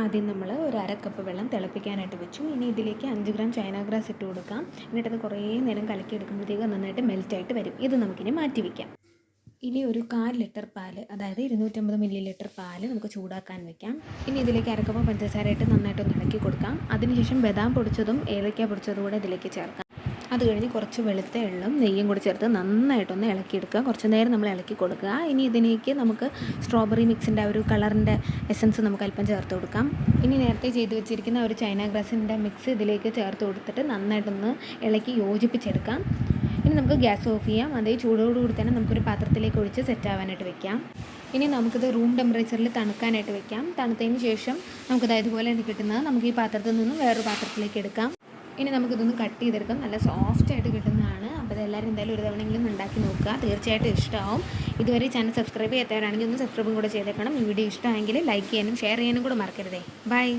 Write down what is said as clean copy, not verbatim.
ആദ്യം നമ്മൾ ഒരു അര കപ്പ് വെള്ളം തിളപ്പിക്കാനായിട്ട് വെച്ചു. ഇനി ഇതിലേക്ക് 5 ഗ്രാം ചൈന ഗ്രാസ് ഇട്ട് കൊടുക്കാം. എന്നിട്ടത് കുറേ നേരം കലക്കി എടുക്കുമ്പോഴത്തേക്ക് നന്നായിട്ട് മെൽറ്റായിട്ട് വരും. ഇത് നമുക്കിനി മാറ്റി വയ്ക്കാം. ഇനി ഒരു 1/4 ലിറ്റർ പാല്, അതായത് 250 മില്ലി ലിറ്റർ പാല് നമുക്ക് ചൂടാക്കാൻ വെക്കാം. ഇനി ഇതിലേക്ക് അര കപ്പ് പഞ്ചസാരയിട്ട് നന്നായിട്ടൊന്ന് ഇളക്കി കൊടുക്കാം. അതിനുശേഷം ബദാം പൊടിച്ചതും ഏലക്ക പൊടിച്ചതും കൂടെ ഇതിലേക്ക് ചേർക്കാം. അത് കഴിഞ്ഞ് കുറച്ച് വെളുത്ത എള്ളും നെയ്യും കൂടി ചേർത്ത് നന്നായിട്ടൊന്ന് ഇളക്കിയെടുക്കുക. കുറച്ച് നേരം നമ്മൾ ഇളക്കി കൊടുക്കുക. ഇനി ഇതിലേക്ക് നമുക്ക് സ്ട്രോബെറി മിക്സിൻ്റെ ഒരു കളറിൻ്റെ എസൻസ് നമുക്ക് അല്പം ചേർത്ത് കൊടുക്കാം. ഇനി നേരത്തെ ചെയ്ത് വെച്ചിരിക്കുന്ന ഒരു ചൈന ഗ്രാസിൻ്റെ മിക്സ് ഇതിലേക്ക് ചേർത്ത് കൊടുത്തിട്ട് നന്നായിട്ടൊന്ന് ഇളക്കി യോജിപ്പിച്ചെടുക്കാം. ഇനി നമുക്ക് ഗ്യാസ് ഓഫ് ചെയ്യാം. അതേ ചൂടോടുകൂടി തന്നെ നമുക്കൊരു പാത്രത്തിലേക്ക് ഒഴിച്ച് സെറ്റ് ആവാനായിട്ട് വെക്കാം. ഇനി നമുക്കിത് റൂം ടെമ്പറേച്ചറിൽ തണുക്കാനായിട്ട് വെക്കാം. തണുത്തതിന് ശേഷം നമുക്കിത് ഇതുപോലെ കിട്ടുന്നത് നമുക്ക് ഈ പാത്രത്തിൽ നിന്നും വേറൊരു പാത്രത്തിലേക്ക് എടുക്കാം. ഇനി നമുക്കിതൊന്ന് കട്ട് ചെയ്തെടുക്കാം. നല്ല സോഫ്റ്റായിട്ട് കിട്ടുന്നതാണ്. അപ്പോൾ ഇതെല്ലാവരും എന്തായാലും ഒരു തവണയെങ്കിലും ഉണ്ടാക്കി നോക്കുക. തീർച്ചയായിട്ടും ഇഷ്ടമാവും. ഇതുവരെ ചാനൽ സബ്സ്ക്രൈബ് ചെയ്യാത്തവരാണെങ്കിൽ ഒന്ന് സബ്സ്ക്രൈബും കൂടെ ചെയ്തേക്കണം. ഈ വീഡിയോ ഇഷ്ടമായെങ്കിൽ ലൈക്ക് ചെയ്യാനും ഷെയർ ചെയ്യാനും കൂടെ മറക്കരുതേ. ബൈ.